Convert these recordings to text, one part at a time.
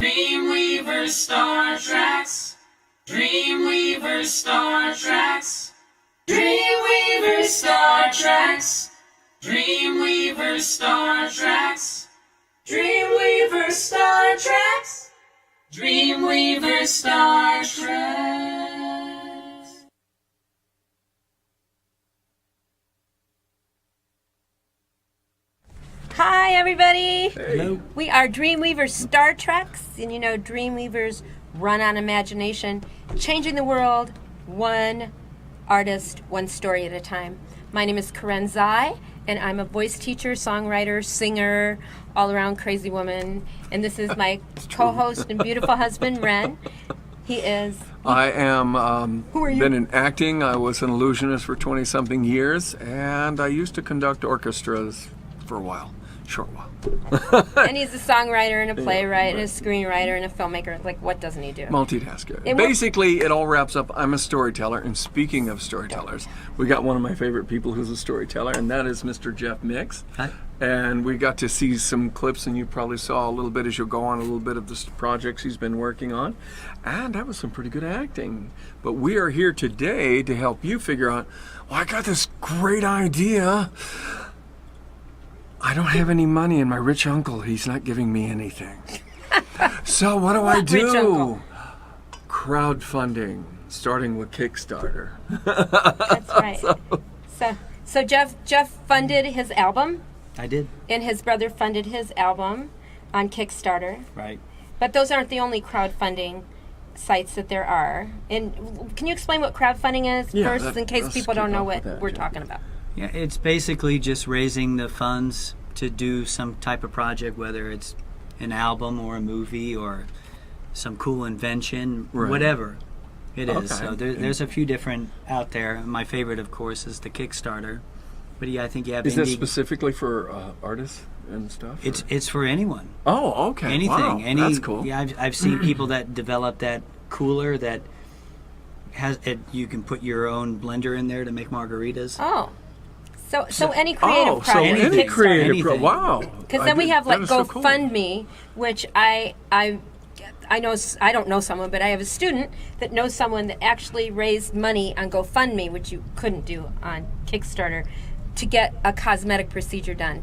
DreamWeavers StarTrax. DreamWeavers StarTrax. DreamWeavers StarTrax. DreamWeavers StarTrax. DreamWeavers StarTrax. DreamWeavers StarTrax. Hi, everybody. Hey. Hello. We are DreamWeavers StarTrax, and you know DreamWeavers run on imagination, changing the world one artist, one story at a time. My name is Karen Zai, and I'm a voice teacher, songwriter, singer, all-around crazy woman. And this is my co-host and beautiful husband, Ren. He is... I am Who are you? been in acting. I was an illusionist for 20-something years, and I used to conduct orchestras for a while, short while. And he's a songwriter and a playwright and a screenwriter and a filmmaker. Like, what doesn't he do? Multitasker. It will- Basically, it all wraps up. I'm a storyteller, and speaking of storytellers, we got one of my favorite people who's a storyteller, and that is Mr. JeffMix. Hi. And we got to see some clips, and you probably saw a little bit as you go on, a little bit of the projects he's been working on. And that was some pretty good acting. But we are here today to help you figure out, well, I got this great idea. I don't have any money, and my rich uncle, he's not giving me anything. So what do I What rich uncle? do? Crowdfunding, starting with KickStarter. That's right. So Jeff funded his album, I did. and his brother funded his album on Kickstarter. Right. But those aren't the only crowdfunding sites that there are. And can you explain what crowdfunding is Yeah, first, in case let's people kick don't know off what with that, we're Jeff. talking about? Yeah, it's basically just raising the funds to do some type of project, whether it's an album or a movie or some cool invention, Right. whatever it is. Okay. So there's a few different out there. My favorite, of course, is the Kickstarter. But yeah, I think you have Is that indie. specifically for artists and stuff? or- It's for anyone. Oh, okay. Anything. Wow, that's cool. Yeah, I've seen people that develop that cooler that has it. You can put your own blender in there to make margaritas. Oh. So any creative Oh, so project. any Kickstarter. creative Anything. wow. Because then we have like that is so cool. GoFundMe, which I know I don't know someone, but I have a student that knows someone that actually raised money on GoFundMe, which you couldn't do on Kickstarter, to get a cosmetic procedure done.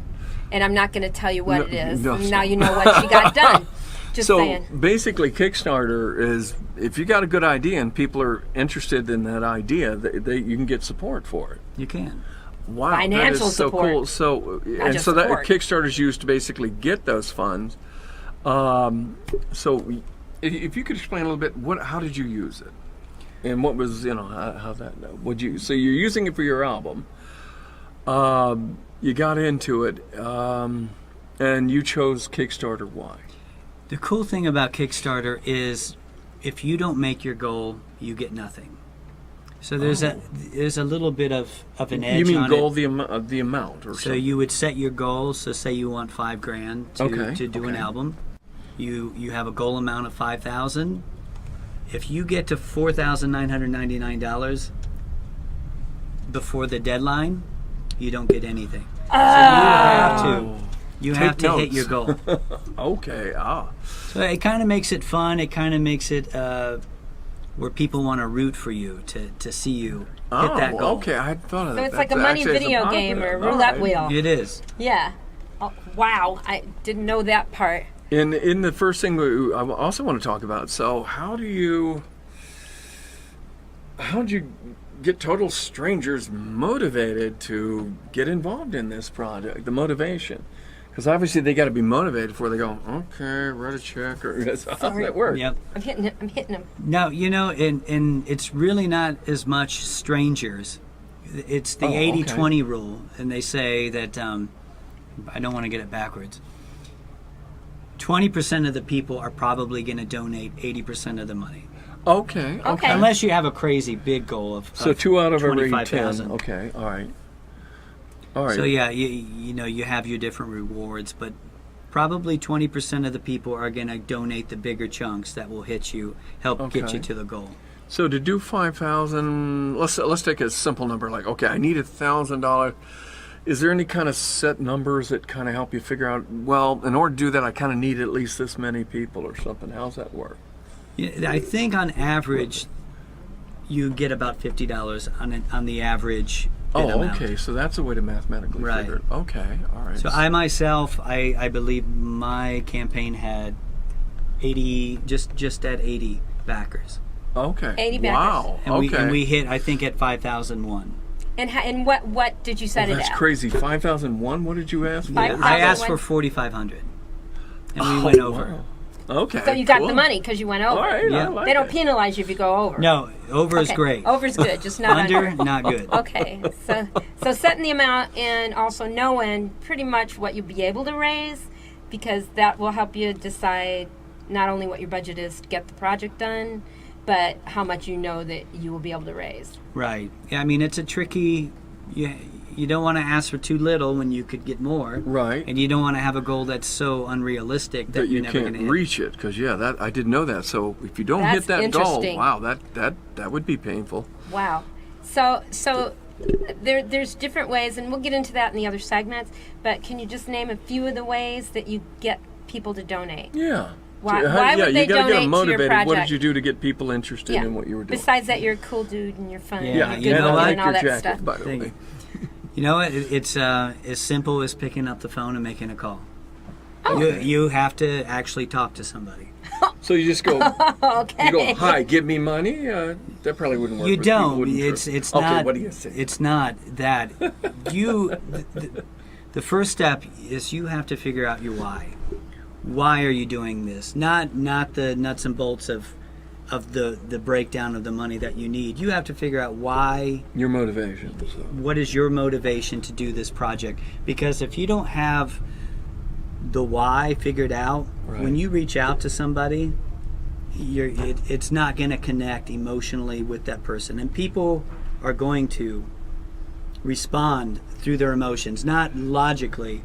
And I'm not going to tell you what it is. no, Now you know what she got done. Just So saying. basically, Kickstarter is if you got a good idea and people are interested in that idea, you can get support for it. You can. Wow, Financial that is so support. cool. So just so that support. Kickstarter's used to basically get those funds. So if you could explain a little bit, how did you use it, and what was how that would you? So you're using it for your album. You got into it, and you chose Kickstarter. Why? The cool thing about Kickstarter is if you don't make your goal, you get nothing. So there's a little bit of an edge You mean on goal it. the amount or So something? you would set your goals. So say you want $5,000 to do an okay. album. You have a goal amount of $5,000. If you get to $4,999 before the deadline, you don't get anything. So you have to hit notes. your goal. Okay. So it kind of makes it fun. It kind of makes it where people want to root for you to see you hit that goal. Okay. I hadn't thought of So that. it's like a money video game or a roulette wheel. It is. Yeah. Oh, wow. I didn't know that part. In the first thing I also want to talk about. So how did you get total strangers motivated to get involved in this project? The motivation, because obviously they got to be motivated before they go. Okay, write a check or how does that work? Yep. I'm hitting him. Now, and it's really not as much strangers. It's the 80-20 rule, and they say that I don't want to get it backwards. 20% of the people are probably going to donate 80% of the money. Okay. Okay. Unless you have a crazy big goal of So 2 out of every 10. 25,000. Okay. All right. All right. So yeah, you have your different rewards, but probably 20% of the people are going to donate the bigger chunks that will help get you Okay. to the goal. So to do 5,000, let's take a simple number like, okay, I need $1,000. Is there any kind of set numbers that kind of help you figure out, well, in order to do that, I kind of need at least this many people or something? How's that work? Yeah, I think on average, you get about $50 on the average bid amount. Okay, so that's a way to mathematically Right. figure it. Okay, all right. So I myself, I believe my campaign had 80, just at 80 backers. Okay. 80 backers. Wow. And okay. we hit, I think, at 5,001. And what did you set it That's at? crazy. 5,00001. What did you ask for? 5,000. I asked for 5,001. 4,500, and we went over. Wow. Okay. So you got cool. the money because you went over. All right. Yeah. I like They don't it. penalize you if you go over. No, over is Okay. great. Over's good, just not Under, under. not good. Okay, so setting the amount and also knowing pretty much what you'll be able to raise, because that will help you decide not only what your budget is to get the project done, but how much you know that you will be able to raise. Right. Yeah, I mean, it's a tricky. You don't want to ask for too little when you could get more. Right. And you don't want to have a goal that's so unrealistic that, That you're you never going can't to hit. reach it, because that I didn't know that. So if you don't That's hit that goal, interesting. wow, that would be painful. Wow. So there's different ways, and we'll get into that in the other segments. But can you just name a few of the ways that you get people to donate? Yeah. Why- So, why would you they gotta get donate to them your motivated. What project? did you do to get people interested in what you were doing? Besides that, you're a cool dude and you're fun. Yeah, and you you're know good what? looking I and all like that your stuff. jacket, by the Thank way. you. You know what? It's as simple as picking up the phone and making a call. You have to actually talk to somebody. So you just go, Okay. you go, hi, give me money? That probably wouldn't work. You with people don't. wouldn't It's trust. not. Okay, what do you say? It's not that. The first step is you have to figure out your why. Why are you doing this? Not the nuts and bolts of the breakdown of the money that you need. You have to figure out why. Your motivation. So. What is your motivation to do this project? Because if you don't have the why figured out, Right. when you reach out to somebody, it's not going to connect emotionally with that person. And people are going to respond through their emotions, not logically.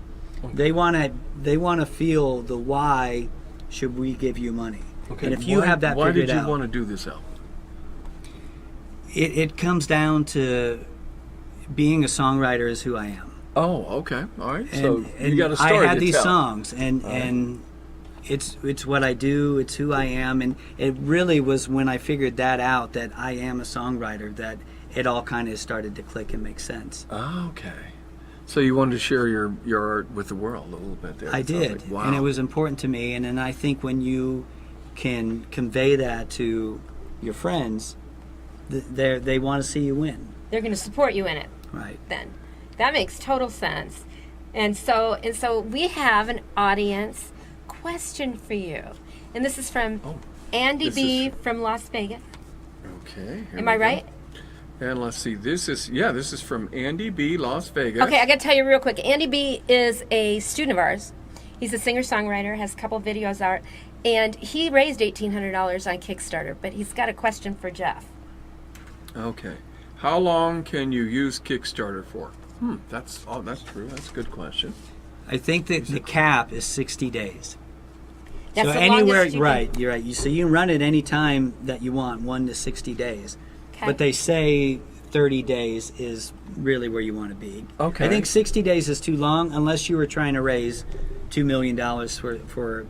They want to feel the why should we give you money. Okay. And if you have that why figured did you out, want to do this album? it comes down to being a songwriter is who I am. Oh, okay. All right. And, So and you got a story I had to these tell. songs, and it's what I do. It's who I am, and it really was when I figured that out, that I am a songwriter, that it all kind of started to click and make sense. Oh, okay. So you wanted to share your art with the world a little bit there. I It sounds did, like, wow. and it was important to me. And then I think when you can convey that to your friends, they want to see you win. They're going to support you in it. Right. Then that makes total sense. And so we have an audience question for you, and this is from Andy this B is- from Las Vegas. Okay. here Am we I go. right? And let's see. This is from Andy B, Las Vegas. Okay, I got to tell you real quick. Andy B is a student of ours. He's a singer-songwriter, has a couple videos out, and he raised $1,800 on KickStarter, but he's got a question for Jeff. Okay. How long can you use KickStarter for? That's true. That's a good question. I think that the cap is 60 days. That's so the anywhere, longest you right? You're right. So you can run it any time that you want, 1 to 60 days. Okay. But they say 30 days is really where you want to be. Okay. I think 60 days is too long, unless you were trying to raise $2 million for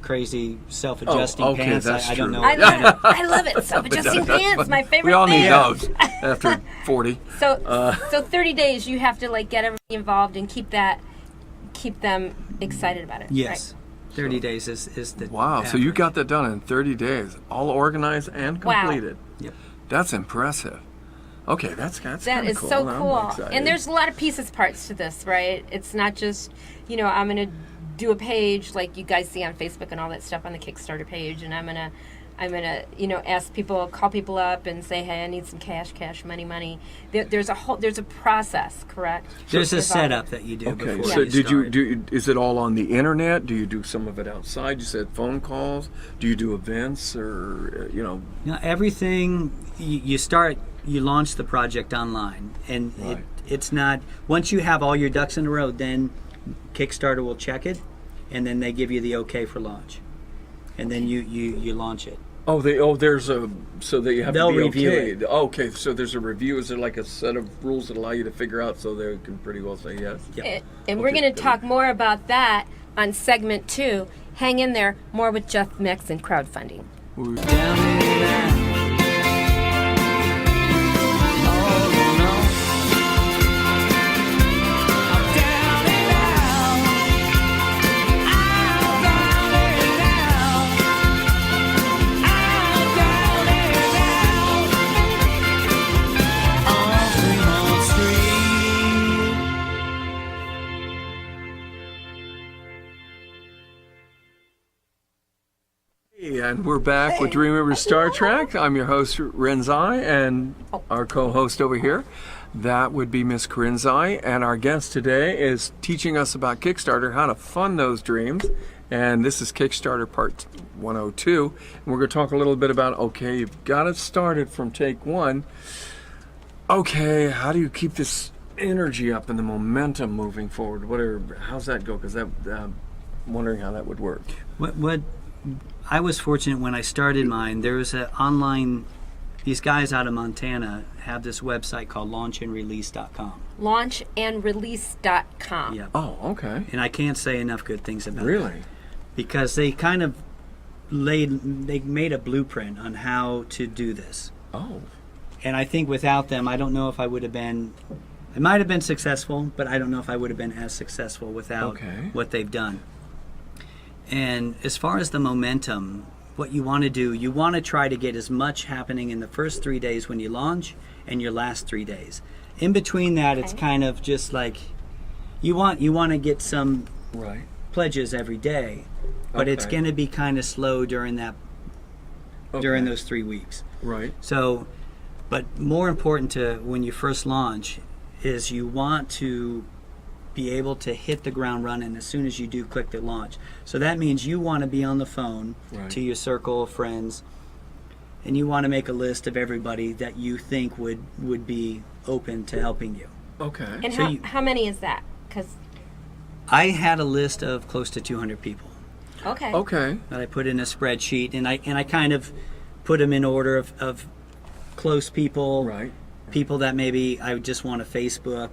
crazy self-adjusting okay, pants. that's I don't true. know. I love it. I love it. Self-adjusting pants, my favorite We all thing. need those after 40. So 30 days, you have to like get everybody involved and keep them excited about it. Yes. 30 days is the Wow. So you average. got that done in 30 days, all organized and Wow. completed. Yep. That's impressive. Okay, that's That kinda is cool. so I'm cool. excited. And there's a lot of pieces, parts to this, right? It's not just, I'm going to do a page like you guys see on Facebook and all that stuff on the Kickstarter page, and I'm going to ask people, call people up and say, hey, I need some cash, money. There's a process, correct? There's a Involved. setup that you do Okay, before so you did start. is it all on the internet? Do you do some of it outside? You said phone calls. Do you do events or, Now, everything you launch the project online, and Right. it's not, once you have all your ducks in a row, then Kickstarter will check it, and then they give you the okay for launch, and then you launch it. There's a so that you have They'll to be review okay. it. Okay, so there's a review. Is there like a set of rules that allow you to figure out so they can pretty well say yes? Yep. And we're going to talk more about that on segment 2. Hang in there. More with JeffMix and crowdfunding. And we're back with DreamWeavers StarTrax. I'm your host, Renzai, and our co-host over here, that would be Miss Renzai. And our guest today is teaching us about Kickstarter, how to fund those dreams. And this is Kickstarter Part 102. And we're going to talk a little bit about, okay, you've got it started from take one. Okay, how do you keep this energy up and the momentum moving forward? How's that go? Because I'm wondering how that would work. What I was fortunate when I started mine. There was an online. These guys out of Montana have this website called launchandrelease.com. Launchandrelease.com. Yep. Oh, okay. And I can't say enough good things about it. Really? Because they kind of made a blueprint on how to do this. Oh. And I think without them, I don't know if I would have been. I might have been successful, but I don't know if I would have been as successful without what they've done. And as far as the momentum, what you want to do, you want to try to get as much happening in the first 3 days when you launch and your last 3 days. In between that, it's kind of just like you want to get some pledges every day, but it's going to be kind of slow during during those 3 weeks. Right. So, but more important to when you first launch is you want to be able to hit the ground running as soon as you do click the launch. So that means you want to be on the phone to your circle of friends, and you want to make a list of everybody that you think would be open to helping you. Okay. And So how many is that? Because I had a list of close to 200 people Okay. that I put in a spreadsheet, and I kind of put them in order of close people, people that maybe I would just want to Facebook,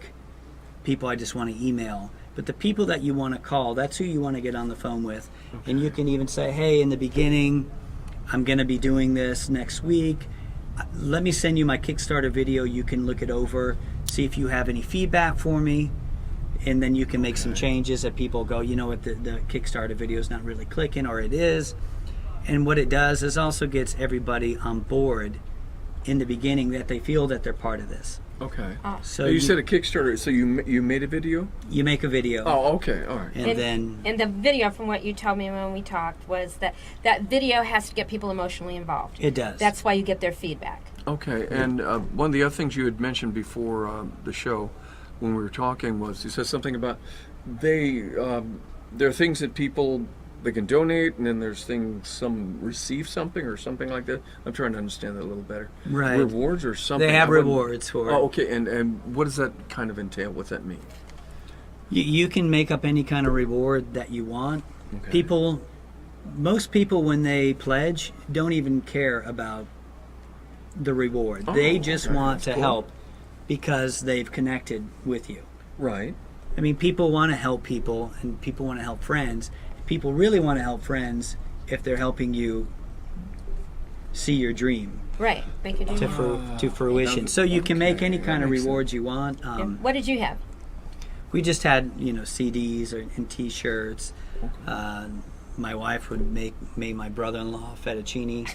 people I just want to email. But the people that you want to call, that's who you want to get on the phone with. And you can even say, hey, in the beginning, I'm going to be doing this next week. Let me send you my Kickstarter video. You can look it over, see if you have any feedback for me. And then you can make some changes that people go, you know what, the Kickstarter video is not really clicking, or it is. And what it does is also gets everybody on board in the beginning, that they feel that they're part of this. Okay. So you said a Kickstarter, so you made a video? You make a video. Oh, okay. All right. And the video, from what you told me when we talked, was that video has to get people emotionally involved. It does. That's why you get their feedback. Okay. And one of the other things you had mentioned before the show when we were talking was you said something about there are things that people, they can donate, and then there's things, some receive something or something like that. I'm trying to understand that a little better. Right. Rewards or something? They have rewards for it. Oh, okay. And what does that kind of entail? What's that mean? You can make up any kind of reward that you want. Okay. Most people, when they pledge, don't even care about the reward. They just want to help because they've connected with you. Right. I mean, people want to help people, and people want to help friends. People really want to help friends if they're helping you see your dream Right. Make it to fruition. So you can make any kind of rewards you want. What did you have? We just had, CDs and T-shirts. My wife would make my brother-in-law fettuccine.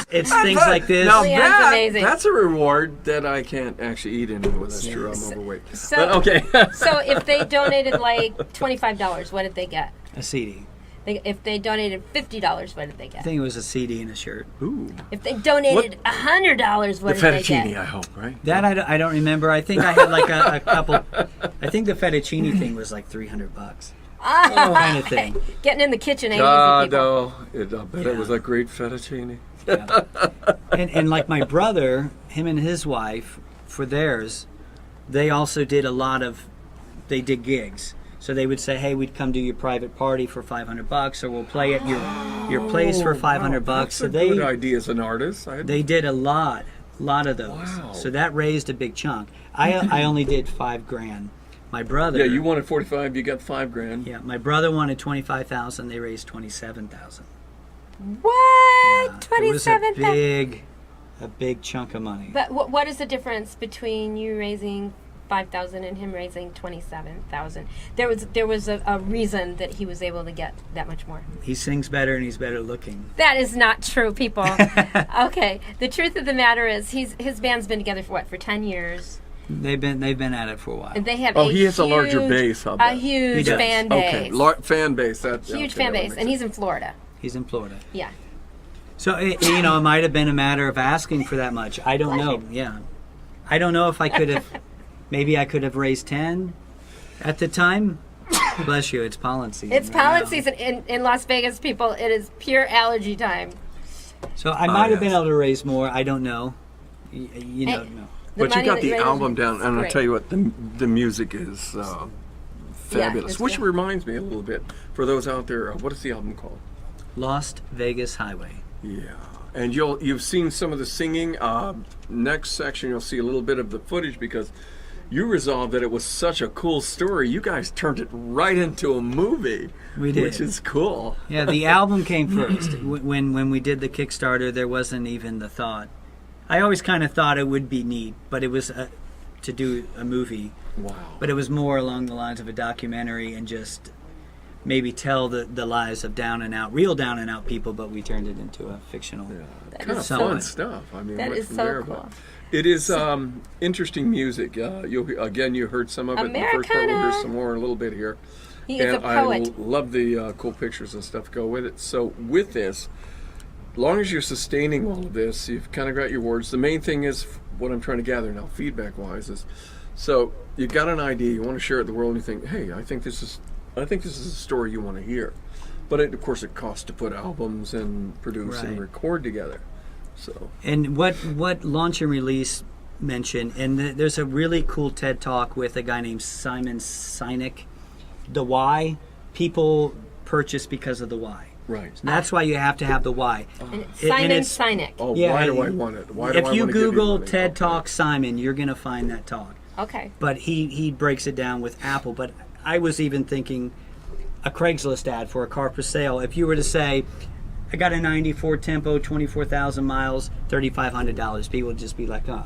It's things like this. Now Leon's amazing. that's a reward that I can't actually eat anymore. That's true. I'm overweight. So, But okay. So if they donated like $25, what did they get? A CD. If they donated $50, what did they I get? think it was a CD and a shirt. Ooh. If they donated $100, what The did they fettuccine, get? I hope, right? That I don't remember. I think I had like a couple. I think the fettuccine thing was like $300. Kind of thing. Getting in the kitchen ain't God, easy, people. no. I bet it was a great fettuccine. Yeah. And like my brother, him and his wife, for theirs, they also did they did gigs. So they would say, hey, we'd come to your private party for $500, or we'll play at Your place for $500 bucks. That's So a good idea as an artist. they did a lot of those. Wow. So that raised a big chunk. I only did $5,000. My brother. Yeah, you wanted 45, you got $5,000. Yeah, my brother wanted 25,000. They raised 27,000. What? It was 27,000. a big chunk of money. But what is the difference between you raising 5,000 and him raising 27,000? There was a reason that he was able to get that much more. He sings better and he's better looking. That is not true, people. Okay, the truth of the matter is his band's been together for 10 years. They've been at it for a while. And they have He has a larger base, I'll bet. a huge He does. fan base. Okay, fan base. That's Huge okay, fan that base, makes and he's sense. in Florida. He's in Florida. Yeah. So it might have been a matter of asking for that much. I don't know. Yeah, I don't know if I could have. Maybe I could have raised 10 at the time. Bless you. It's pollen season. It's right pollen now. season in Las Vegas, people. It is pure allergy time. So I might have been yes. able to raise more. I don't know. You don't know. But you money got that the raises album is down, and I'll great. tell you what, the music is fabulous. it's Which great. reminds me a little bit, for those out there, what is the album called? Lost Vegas Highway. Yeah, and you've seen some of the singing. Next section, you'll see a little bit of the footage because you resolved that it was such a cool story. You guys turned it right into a movie, We did. which is cool. Yeah, the album came first. When we did the Kickstarter, there wasn't even the thought. I always kind of thought it would be neat, but it was to do a movie. Wow. But it was more along the lines of a documentary and just maybe tell the lives of real down and out people, but we turned it into a fictional. Kind of is fun so- stuff. I mean, that went is from so there, cool. but it is interesting music. You heard some of it in the first part. We'll hear Americana. some more in a little bit here. He is a And poet. I love the cool pictures and stuff go with it. So with this, as long as you're sustaining all of this, you've kind of got your words. The main thing is what I'm trying to gather now, feedback-wise, is so you got an idea, you want to share it with the world, and you think, hey, I think this is a story you want to hear. But of course, it costs to put albums and produce and Right. record together. So And what Launch and Release mentioned, and there's a really cool TED Talk with a guy named Simon Sinek. The why, people purchase because of the why. right. And that's why you have to have the why. And and Simon it's- Sinek. Oh, Yeah, why do I want it? Why do If I you want to give Google money? TED Okay. Talk Simon, you're going to find that talk. Okay. But he breaks it down with Apple. But I was even thinking a Craigslist ad for a car for sale. If you were to say, I got a 94 Tempo, 24,000 miles, $3,500, people would just be like, oh.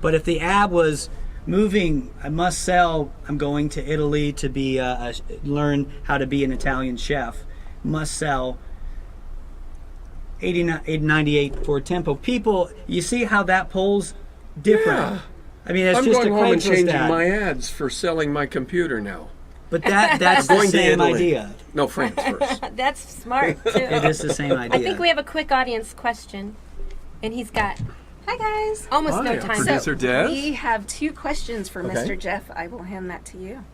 But if the ad was moving, I must sell, I'm going to Italy to be learn how to be an Italian chef, must sell 98 Ford Tempo. People, you see how that polls different. Yeah. I mean, it's I'm just going a home and Craigslist changing ad. my ads for selling my computer now. But that's the Going to same Italy. idea. No, France first. That's smart, too. It is the same idea. I think we have a quick audience question. And he's got Hi, guys. almost Hi, no our time. producer Des. We have 2 questions for Okay. Mr. Jeff. I will hand that to you.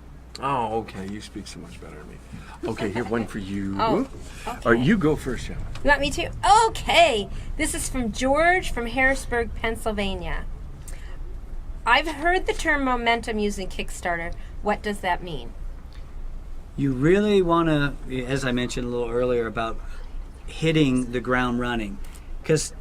Oh, okay. You speak so much better than me. Okay, here, one for you. Oh, All right, you go first, Jeff. You want me to? Okay. This is from George from Harrisburg, Pennsylvania. I've heard the term momentum using Kickstarter. What does that mean? You really want to, as I mentioned a little earlier, about hitting the ground running. Because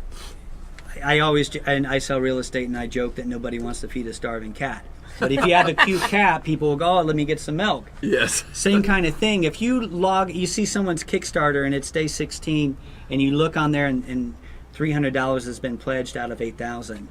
I sell real estate and I joke that nobody wants to feed a starving cat. But if you have a cute cat, people will go, oh, let me get some milk. Yes. Same kind of thing. If you see someone's Kickstarter and it's day 16 and you look on there and $300 has been pledged out of 8,000.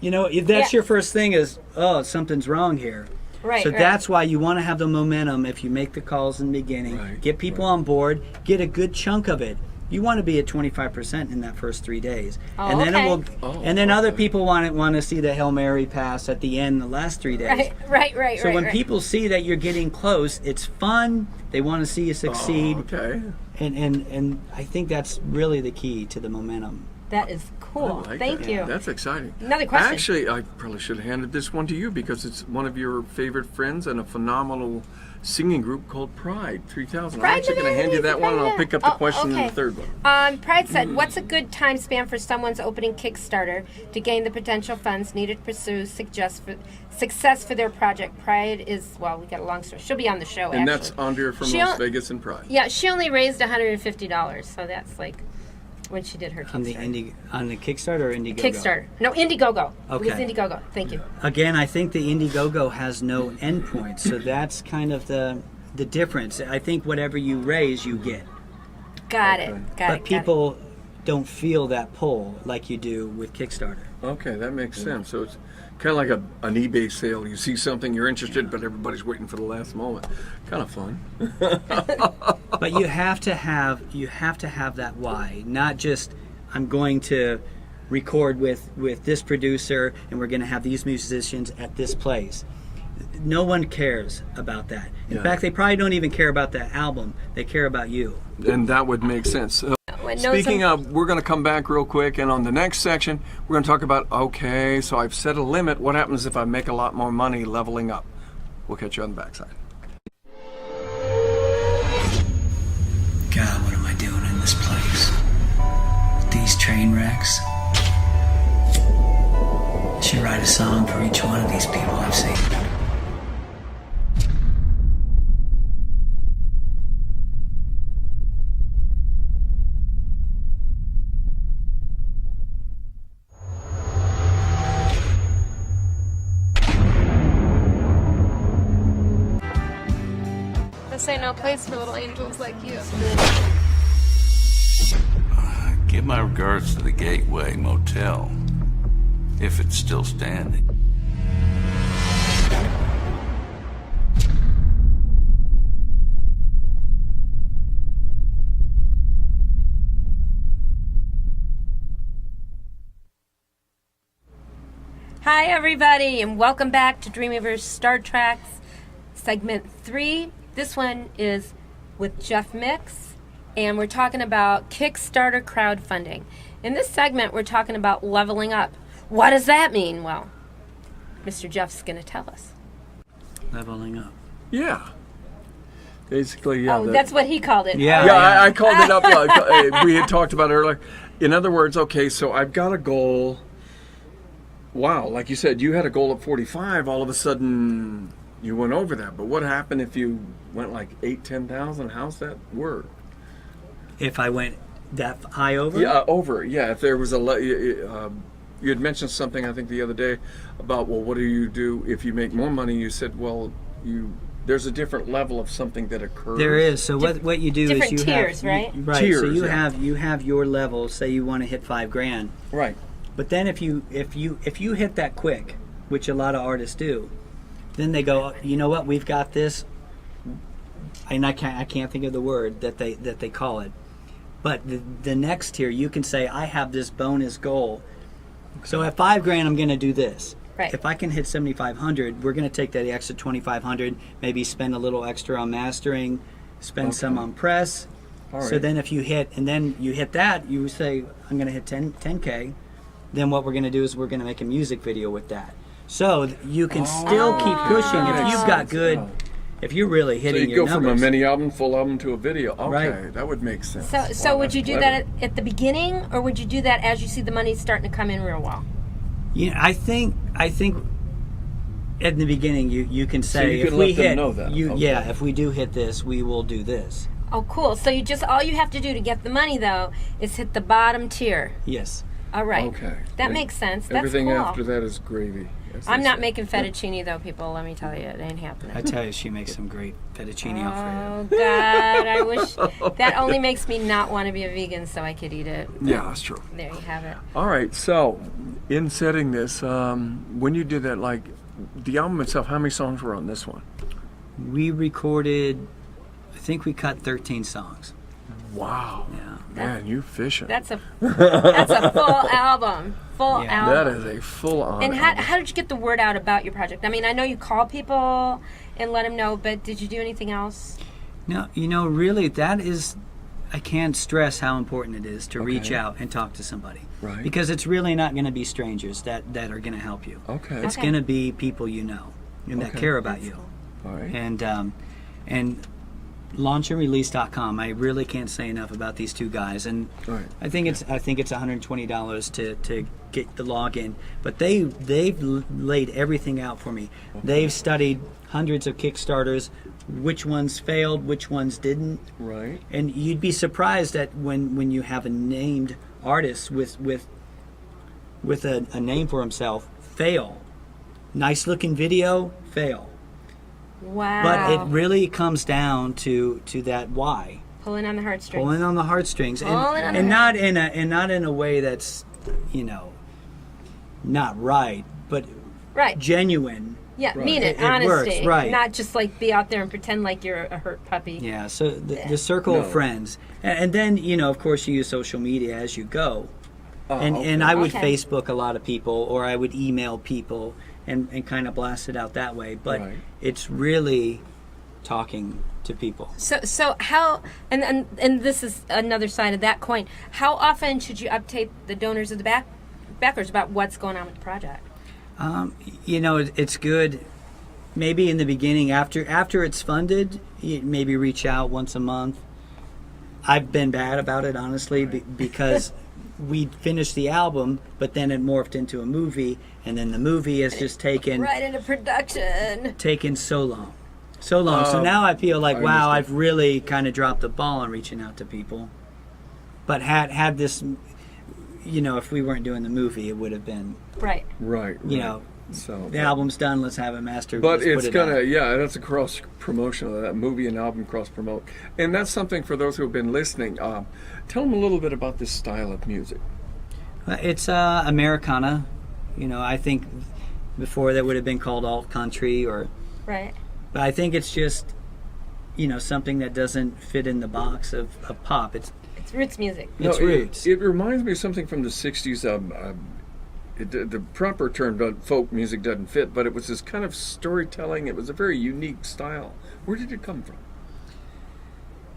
You know, if that's Yeah. your first thing is, oh, something's wrong here. Right. So right. that's why you want to have the momentum if you make the calls in the beginning. Right, Get people right. on board, get a good chunk of it. You want to be at 25% in that first 3 days. Oh, and then okay. and then other okay. people want to see the Hail Mary pass at the end the last 3 days. Right. So when people see that you're getting close, it's fun. They want to see you succeed. Oh, okay. And I think that's really the key to the momentum. That is cool. Cool. I like Thank that. you. That's exciting. Another question. Actually, I probably should have handed this one to you because it's one of your favorite friends and a phenomenal singing group called Pride 3000. I'm actually going to hand you that one, and I'll pick up the question in the third one. Pride said, what's a good time span for someone's opening Kickstarter to gain the potential funds needed to pursue success for their project? Pride is, well, we got a long story. She'll be on the show, And actually. that's Andrea from She Las o- Vegas and Pride. Yeah, she only raised $150, so that's like when she did her Kickstarter. On the Kickstarter or Indiegogo? Kickstarter. No, Indiegogo. Okay. It was Indiegogo. Thank you. Again, I think the Indiegogo has no endpoint, so that's kind of the difference. I think whatever you raise, you get. Got it. Got But it. people don't feel that pull like you do with Kickstarter. Okay, that makes sense. So it's kind of like an eBay sale. You see something, you're interested, but everybody's waiting for the last moment. Kind of fun. But you have to have that why, not just I'm going to record with this producer and we're going to have these musicians at this place. No one cares about that. In fact, they probably don't even care about that album. They care about you. And that would make sense. When Speaking of, we're going to come back real quick, and on the next section, we're going to talk about, okay, so I've set a limit. What happens if I make a lot more money leveling up? We'll catch you on the backside. God, what am I doing in this place? These train wrecks. I should write a song for each one of these people I've seen. This ain't no place for little angels like you. Give my regards to the Gateway Motel, if it's still standing. Hi, everybody, and welcome back to DreamWeavers StarTrax segment 3. This one is with JeffMix, and we're talking about Kickstarter crowdfunding. In this segment, we're talking about leveling up. What does that mean? Well, Mr. Jeff's going to tell us. Leveling up. Yeah. Basically, yeah. Oh, that's what he called it. Yeah. Yeah, I called it up. We had talked about it earlier. In other words, okay, so I've got a goal. Wow, like you said, you had a goal of 45. All of a sudden, you went over that. But what happened if you went like 8,000, 10,000? How's that work? If I went that high over? Yeah, over. Yeah, if there was you had mentioned something I think the other day about, well, what do you do if you make more money? You said, well, there's a different level of something that occurs. There is. So what you do different is you tiers, have right? Right. Tiers, so you yeah. have your level. Say you want to hit $5,000. Right. But then if you hit that quick, which a lot of artists do, then they go, you know what, we've got this, and I can't think of the word that they call it. But the next tier, you can say, I have this bonus goal. So at $5,000, I'm going to do this. Right. If I can hit 7,500, we're going to take that extra 2,500, maybe spend a little extra on mastering, spend some on press. All So right. then if you hit that, you say, I'm going to hit 10K. Then what we're going to do is we're going to make a music video with that. So you can still keep pushing if you've got good, if you're really So hitting you your go from a numbers. mini album, full album to a video. Okay, Right. that would make sense. So Wow, would that's you do clever. that at the beginning, or would you do that as you see the money starting to come in real well? Yeah, I think at the beginning you can say you if could we let them hit know that. Okay. yeah, if we do hit this, we will do this. Oh, cool. So all you have to do to get the money, though, is hit the bottom tier. Yes. All right. Okay. That And makes sense. That's Everything cool. after that is gravy. as I'm they not say. making fettuccine, though, people. Let me tell you, it ain't happening. I tell you, she makes some great fettuccine Alfredo. Oh, God. I wish that only makes me not want to be a vegan so I could eat it. Yeah, that's true. There you have it. All right, so in setting this, when you did that, like the album itself, how many songs were on this one? We recorded, I think we cut 13 songs. Wow. Yeah. Man, you fishing. That's a full album. Full Yeah. That album. is a full-on And album. how did you get the word out about your project? I mean, I know you call people and let them know, but did you do anything else? No, really, that is, I can't stress how important it is to reach Okay. out and talk to somebody. Right. Because it's really not going to be strangers that are going to help you. Okay. It's Okay. going to be people you know and that Okay. care about you. All right. And launchandrelease.com. I really can't say enough about these two guys, and All right. I think it's $120 to get the login. But they've laid everything out for me. They've studied hundreds of Kickstarters, which ones failed, which ones didn't, Right. and you'd be surprised at when you have a named artist with a name for himself fail. Nice looking video, fail. Wow. But it really comes down to that why, Pulling on the heartstrings. pulling on the heartstrings, Pulling on and, the and not in a way that's, not right, but Right. genuine. Yeah, Right. mean it, It honesty. works, right. Not just like be out there and pretend like you're a hurt puppy. Yeah. So the circle of No. friends, and then of course you use social media as you go, Oh, and okay. I would Okay. Facebook a lot of people, or I would email people, and kind of blast it out that way. But Right. it's really talking to people. So how and this is another side of that coin. How often should you update the donors of the backers about what's going on with the project? It's good. Maybe in the beginning, after it's funded, you maybe reach out once a month. I've been bad about it, honestly, because we finished the album, but then it morphed into a movie, and then the movie has just taken Right into production. so long. So now I feel like, I wow, understand. I've really kind of dropped the ball on reaching out to people. But had this, if we weren't doing the movie, it would have been, Right. Right. you right. know, So. the album's done, let's have it mastered. But let's put it's it gonna, out. yeah, that's a cross promotion of that movie and album cross promote, and that's something for those who have been listening. Tell them a little bit about this style of music. It's Americana. I think before that would have been called alt country, Right. but I think it's just, something that doesn't fit in the box of pop. It's Roots music. It's No, roots. It reminds me of something from the '60s. The proper term, folk music, doesn't fit, but it was this kind of storytelling. It was a very unique style. Where did it come from?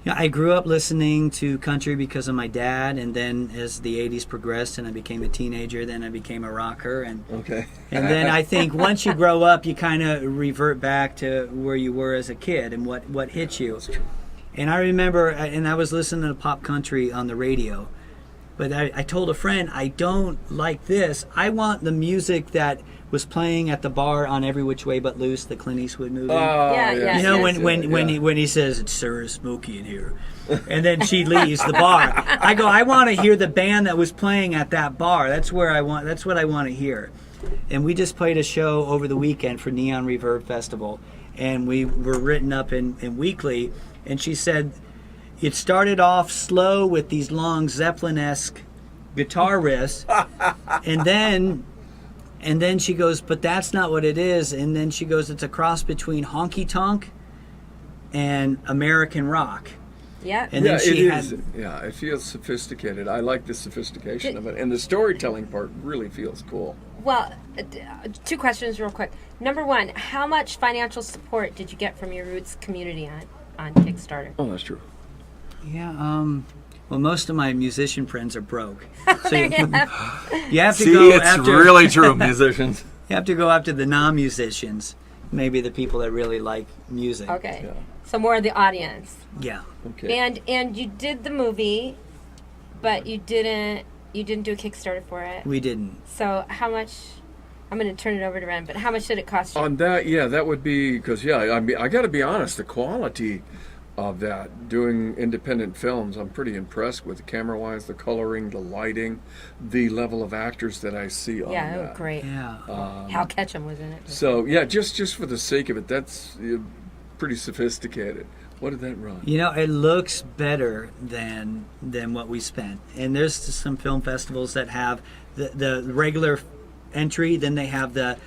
Yeah, I grew up listening to country because of my dad, and then as the '80s progressed and I became a teenager, then I became a rocker, and Okay. then I think once you grow up, you kind of revert back to where you were as a kid and what hit you. And I remember, and I was listening to pop country on the radio, but I told a friend, I don't like this. I want the music that was playing at the bar on Every Which Way But Loose, the Clint Eastwood movie. Yeah, You know, yes, when he says it's Sir Smokey in here, and then she leaves the bar. I want to hear the band that was playing at that bar. That's what I want to hear. And we just played a show over the weekend for Neon Reverb Festival, and we were written up in Weekly, and she said it started off slow with these long Zeppelin-esque guitar riffs, and then she goes, but that's not what it is. And then she goes, it's a cross between honky tonk and American rock. Yeah. And Yeah, then she it had, is. Yeah, it feels sophisticated. I like the sophistication of it, and the storytelling part really feels cool. Well, two questions real quick. Number one, how much financial support did you get from your Roots community on Kickstarter? Oh, that's true. well, most of my musician friends are broke. So There you, you have- you have to See, go it's after really true, musicians. you have to go after the non-musicians, maybe the people that really like music. Okay. Yeah. So more of the audience. Yeah. Okay. And you did the movie, but you didn't do a Kickstarter for it. We didn't. So how much? I'm going to turn it over to Ren. But how much did it cost you? On that, yeah, that would be because I mean, I got to be honest, the quality of that doing independent films, I'm pretty impressed with, camera-wise, the coloring, the lighting, the level of actors that I see on Yeah, that. oh, great. Yeah. Hal Ketchum was in it. So yeah, just for the sake of it, that's pretty sophisticated. What did that run? It looks better than what we spent. And there's some film festivals that have the regular entry, then they have the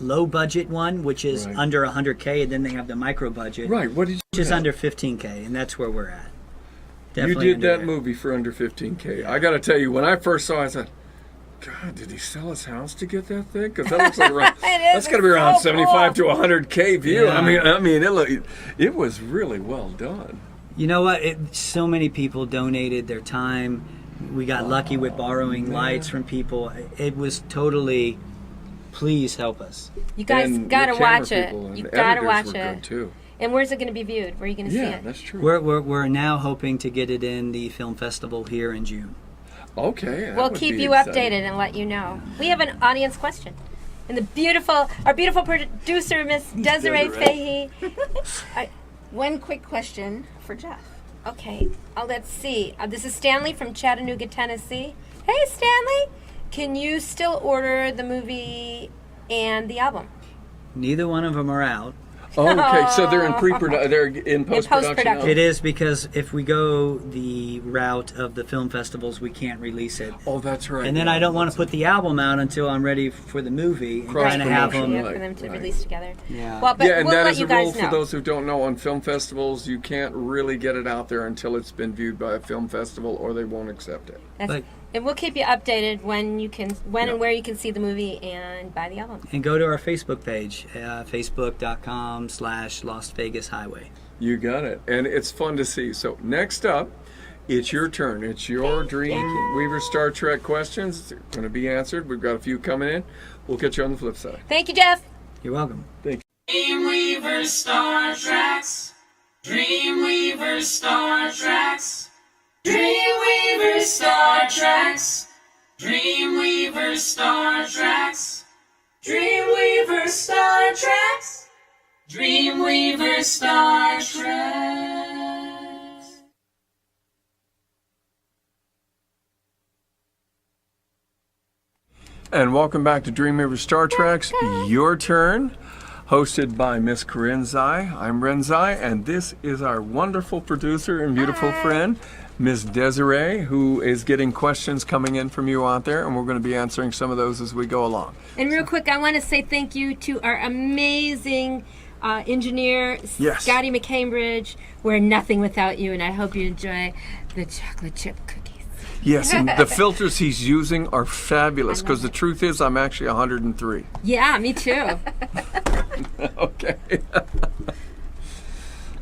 low budget one, which is Right. under 100K, and then they have the micro budget, Right. What did you? which is have? under 15K, and that's where we're at. You Definitely did under that there. movie for under 15K. I got to tell you, when I first saw it, I said, God, did he sell his house to get that thing? Because that looks like around, that's got to be around so 75 to 100K view. Yeah. I mean, it was really well done. You know what? So many people donated their time. We got lucky with borrowing lights from people. It was totally, please help us. You guys And gotta the camera watch it. people and You the gotta editors watch were it. good, too. And where's it going to be viewed? Where are you going to see Yeah, it? that's true. We're now hoping to get it in the film festival here in June. Okay. that We'll would keep be you exciting. updated and let you know. We have an audience question. And our beautiful producer, Miss Desiree Desiree. Fahey. One quick question for Jeff. Okay, let's see. This is Stanley from Chattanooga, Tennessee. Hey, Stanley. Can you still order the movie and the album? Neither one of them are out. Oh, okay, so they're in they're in post-production. post-production. now? It is because if we go the route of the film festivals, we can't release it. Oh, that's right. And then I don't want to put the albal out until I'm ready for the movie and kind of have Cross-promotion, them. Yeah, for them to right. release together. Yeah. Well, but Yeah, and we'll that let is you a rule guys for know. those who don't know. On film festivals, you can't really get it out there until it's been viewed by a film festival, or they won't accept it. That's- and we'll keep you updated when and where you can see the movie and buy the album. And go to our Facebook page, facebook.com/Las Vegas Highway. You got it, and it's fun to see. So next up, it's your turn. It's your DreamWeavers StarTrax questions. They're going to be answered. We've got a few coming in. We'll catch you on the flip side. Thank you, Jeff. You're welcome. Thank you. DreamWeavers StarTrax. DreamWeavers StarTrax. DreamWeavers StarTrax. DreamWeavers StarTrax. DreamWeavers StarTrax. DreamWeavers StarTrax. And welcome back to DreamWeavers StarTrax. Your turn. Hosted by Miss Corinne Zai. I'm Ren Zai, and this is our wonderful producer and beautiful friend, Miss Desiree, who is getting questions coming in from you out there, and we're going to be answering some of those as we go along. And real quick, I want to say thank you to our amazing engineer, Yes. Scotty McCambridge. We're nothing without you, and I hope you enjoy the chocolate chip cookies. Yes, and the filters he's using are fabulous, because the truth is I'm actually 103. Yeah, me too. Okay.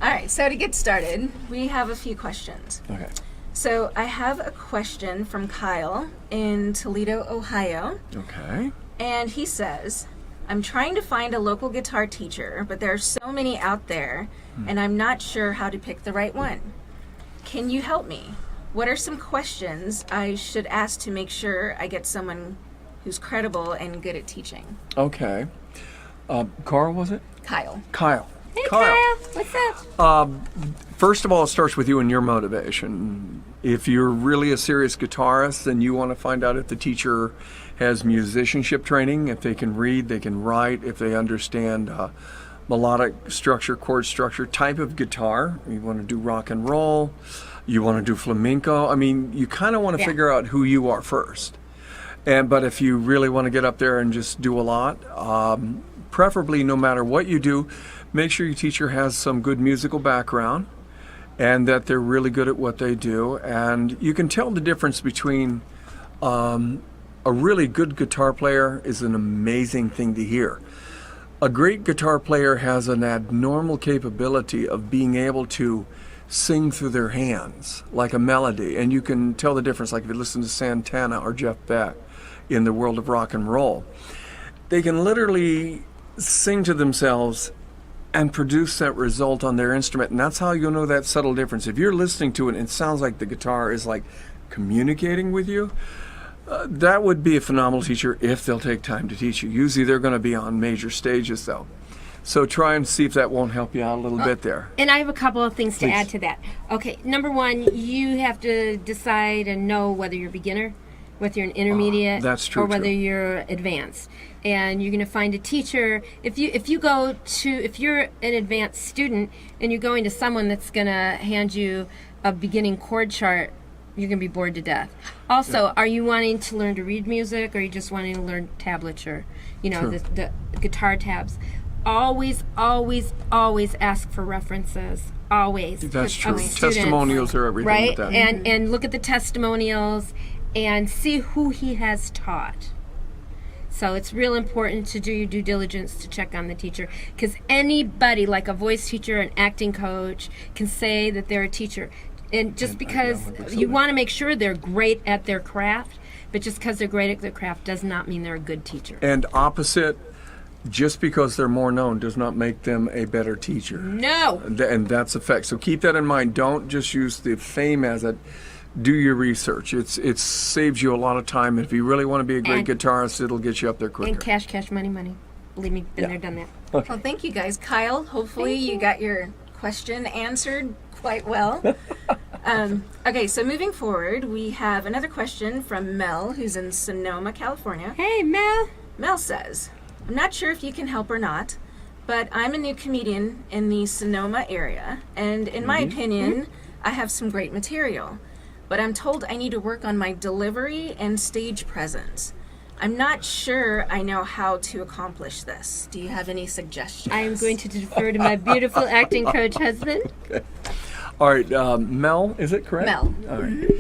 All right, so to get started, we have a few questions. Okay. So I have a question from Kyle in Toledo, Ohio, Okay. and he says, I'm trying to find a local guitar teacher, but there are so many out there, and I'm not sure how to pick the right one. Can you help me? What are some questions I should ask to make sure I get someone who's credible and good at teaching? Okay. Carl, was it? Kyle. Kyle. Hey, Kyle. What's up? First of all, it starts with you and your motivation. If you're really a serious guitarist, then you want to find out if the teacher has musicianship training, if they can read, they can write, if they understand melodic structure, chord structure, type of guitar. You want to do rock and roll, you want to do flamenco. I mean, you kind of want to figure out who you are first. But if you really want to get up there and just do a lot, preferably no matter what you do, make sure your teacher has some good musical background and that they're really good at what they do. And you can tell the difference between a really good guitar player is an amazing thing to hear. A great guitar player has an abnormal capability of being able to sing through their hands like a melody, and you can tell the difference. Like if you listen to Santana or Jeff Beck in the world of rock and roll, they can literally sing to themselves and produce that result on their instrument, and that's how you'll know that subtle difference. If you're listening to it and it sounds like the guitar is like communicating with you, that would be a phenomenal teacher if they'll take time to teach you. Usually they're going to be on major stages though. So try and see if that won't help you out a little bit there. And I have a couple of things to add to that. Okay, number one, you have to decide and know whether you're a beginner, whether you're an intermediate, that's true, or whether too. you're advanced. And you're going to find a teacher. If you're an advanced student and you're going to someone that's going to hand you a beginning chord chart, you're going to be bored to death. Also, are you wanting to learn to read music, or are you just wanting to learn tablature? You know, the guitar tabs. Always, always, always ask for references. Always. That's true. Of students, Testimonials are everything right? with that. And look at the testimonials and see who he has taught. So it's real important to do your due diligence to check on the teacher, because anybody, like a voice teacher, an acting coach, can say that they're a teacher. And just because you want to make sure they're great at their craft, but just because they're great at their craft does not mean they're a good teacher. And opposite, just because they're more known does not make them a better teacher. No. And that's a fact. So keep that in mind. Don't just use the fame as it. Do your research. It saves you a lot of time. If you really want to be a great guitarist, it'll get you up there quicker. And cash, money. Believe me, been there, done that. Well, thank you guys. Kyle, hopefully you got your question answered quite well. Okay, so moving forward, we have another question from Mel, who's in Sonoma, California. Hey, Mel. Mel says, I'm not sure if you can help or not, but I'm a new comedian in the Sonoma area, and in my opinion, I have some great material. But I'm told I need to work on my delivery and stage presence. I'm not sure I know how to accomplish this. Do you have any suggestions? I am going to defer to my beautiful acting coach husband. All right, Mel, is it correct? Mel. All right.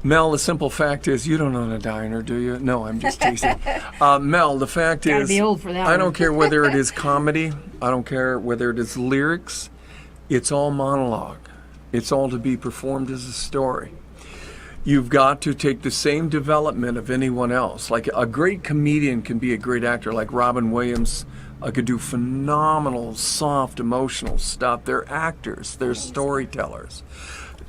Mel, the simple fact is you don't own a diner, do you? No, I'm just teasing. Mel, the fact Gotta is be old for that I one. don't care whether it is comedy. I don't care whether it is lyrics. It's all monologue. It's all to be performed as a story. You've got to take the same development of anyone else. Like a great comedian can be a great actor, like Robin Williams could do phenomenal, soft, emotional stuff. They're actors. They're storytellers.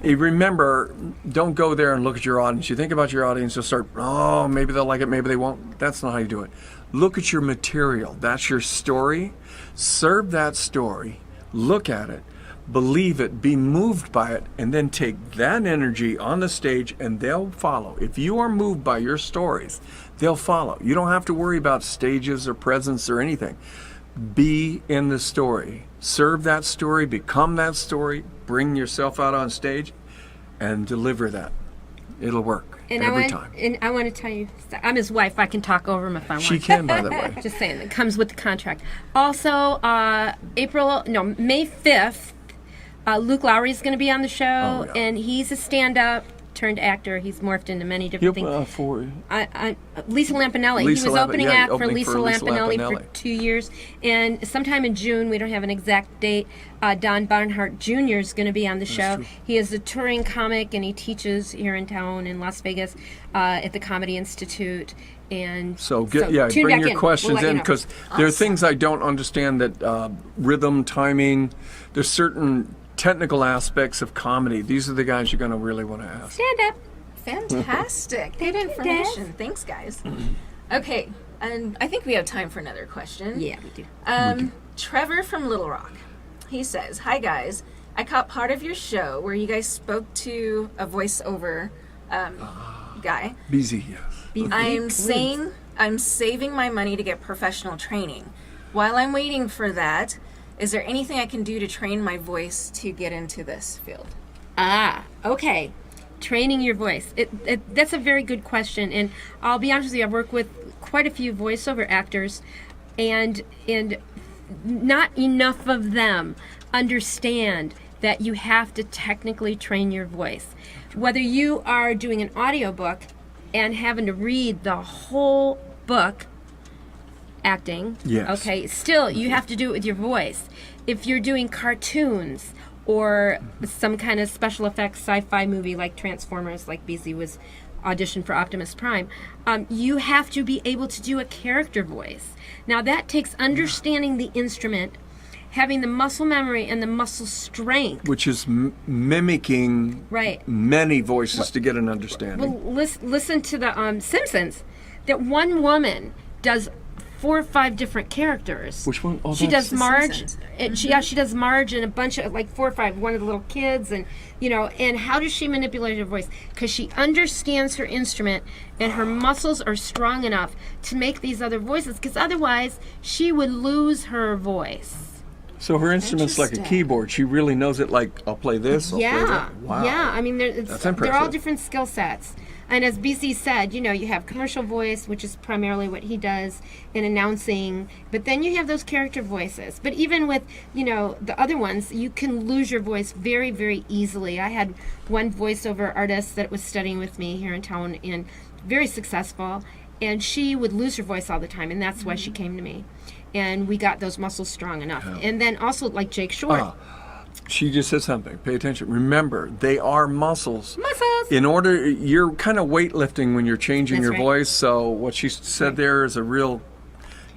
You remember, don't go there and look at your audience. You think about your audience, you'll start, oh, maybe they'll like it, maybe they won't. That's not how you do it. Look at your material. That's your story. Serve that story. Look at it. Believe it, be moved by it, and then take that energy on the stage and they'll follow. If you are moved by your stories, they'll follow. You don't have to worry about stages or presence or anything. Be in the story. Serve that story, become that story, bring yourself out on stage, and deliver that. It'll work every time. And I want to tell you, I'm his wife. I can talk over him if I want. She can, by the way. Just saying, it comes with the contract. Also, May 5th, Luke Lowry is going to be on the show, and he's a stand-up turned actor. He's morphed into many different things. Lisa Lampanelli. He was opening act for Lisa Lampanelli for 2 years. And sometime in June, we don't have an exact date, Don Barnhart Jr. is going to be on the show. True. He is a touring comic, and he teaches here in town in Las Vegas at the Comedy Institute. And So tune bring back your questions We'll let you in, know. because there are things I don't understand, that rhythm, timing, there's certain technical aspects of comedy. These are the guys you're going to really want to ask. Stand up. Fantastic. Good information. Thanks, guys. Okay, and I think we have time for another question. Yeah, we do. Trevor from Little Rock. He says, hi, guys. I caught part of your show where you guys spoke to a voiceover guy. BZ, yes. I'm saving my money to get professional training. While I'm waiting for that, is there anything I can do to train my voice to get into this field? Okay. Training your voice. That's a very good question. And I'll be honest with you, I've worked with quite a few voiceover actors, and not enough of them understand that you have to technically train your voice. Whether you are doing an audiobook and having to read the whole book, acting, yes. Okay, still you have to do it with your voice. If you're doing cartoons or some kind of special effects sci-fi movie like Transformers, like BZ was auditioned for Optimus Prime, you have to be able to do a character voice. Now that takes understanding the instrument, having the muscle memory and the muscle strength. Which is mimicking many voices to get an understanding. Well, listen to the Simpsons. That one woman does 4 or 5 different characters. Which one? Oh, she does Marge. Mm-hmm. She does Marge and a bunch of 4 or 5. One of the little kids, and And how does she manipulate her voice? Because she understands her instrument, and her muscles are strong enough to make these other voices. Because otherwise, she would lose her voice. So her instrument's like a keyboard. She really knows it. Like, I'll play this. I'll play that. Wow. Yeah. I mean, That's they're all impressive. different skill sets. And as BC said, you have commercial voice, which is primarily what he does in announcing, but then you have those character voices. But even with, the other ones, you can lose your voice very, very easily. I had one voiceover artist that was studying with me here in town and very successful. And she would lose her voice all the time, and that's why she came to me. And we got those muscles strong enough. And then also like Jake Short. She just said something. Pay attention. Remember, they are muscles. Muscles! In order, you're kind of weightlifting when you're changing That's your right. voice. So what she said there is a real.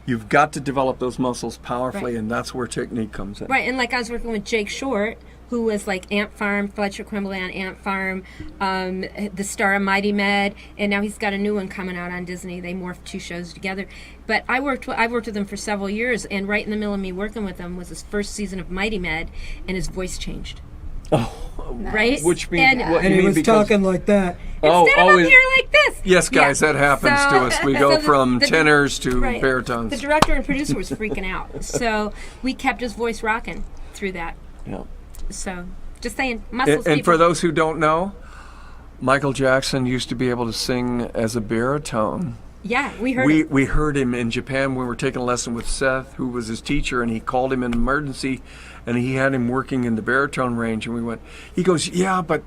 You've got to develop those muscles powerfully, Right. and that's where technique comes in. Right, and like I was working with Jake Short, who was like Ant Farm, Fletcher Quimbley on Ant Farm, the star of Mighty Med, and now he's got a new one coming out on Disney. They morphed 2 shows together. But I worked with him for several years, and right in the middle of me working with him was his first season of Mighty Med, and his voice changed. Right? Which means And- what And you he mean was because talking like that. Instead of up is- here like this. Yes, guys, Yeah. that happens So- to us. We go so from the- tenors to right. baritones. The director and producer was freaking out. So we kept his voice rocking through that. Yeah. So just saying, muscles, And people. for those who don't know, Michael Jackson used to be able to sing as a baritone. Yeah, we heard him. We heard him in Japan when we were taking a lesson with Seth, who was his teacher, and he called him in emergency, and he had him working in the baritone range. And we went, he goes, yeah, but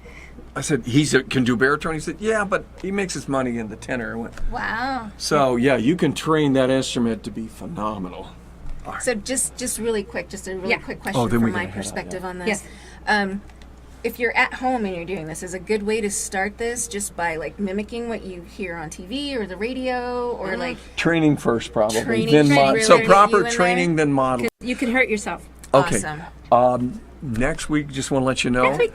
I said, can do baritone? He said, yeah, but he makes his money in the tenor. I went, Wow. so yeah, you can train that instrument to be phenomenal. So just really quick, just a really Yeah. quick question Oh, then we from my gotta head out, perspective on this. Yes. If you're at home and you're doing this, is a good way to start this just by like mimicking what you hear on TV or the radio, or like Training first, probably. Training then first, really so get proper you in training, then model. You can hurt yourself. Okay. awesome. Next week, just want to let you know, Next week.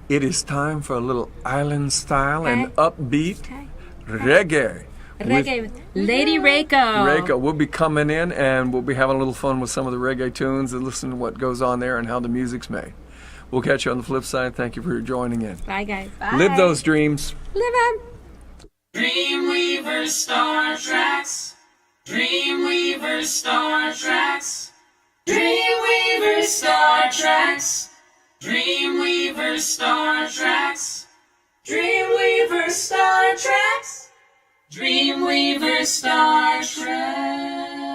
it is time for a little island style and Okay. upbeat Okay. reggae. Reggae with Lady Reiko. Reiko, we'll be coming in and we'll be having a little fun with some of the reggae tunes and listen to what goes on there and how the music's made. We'll catch you on the flip side. Thank you for joining in. Bye, guys. Live those dreams. Live them. DreamWeavers StarTrax. DreamWeavers StarTrax. DreamWeavers StarTrax. DreamWeavers StarTrax. DreamWeavers StarTrax. DreamWeavers StarTrax.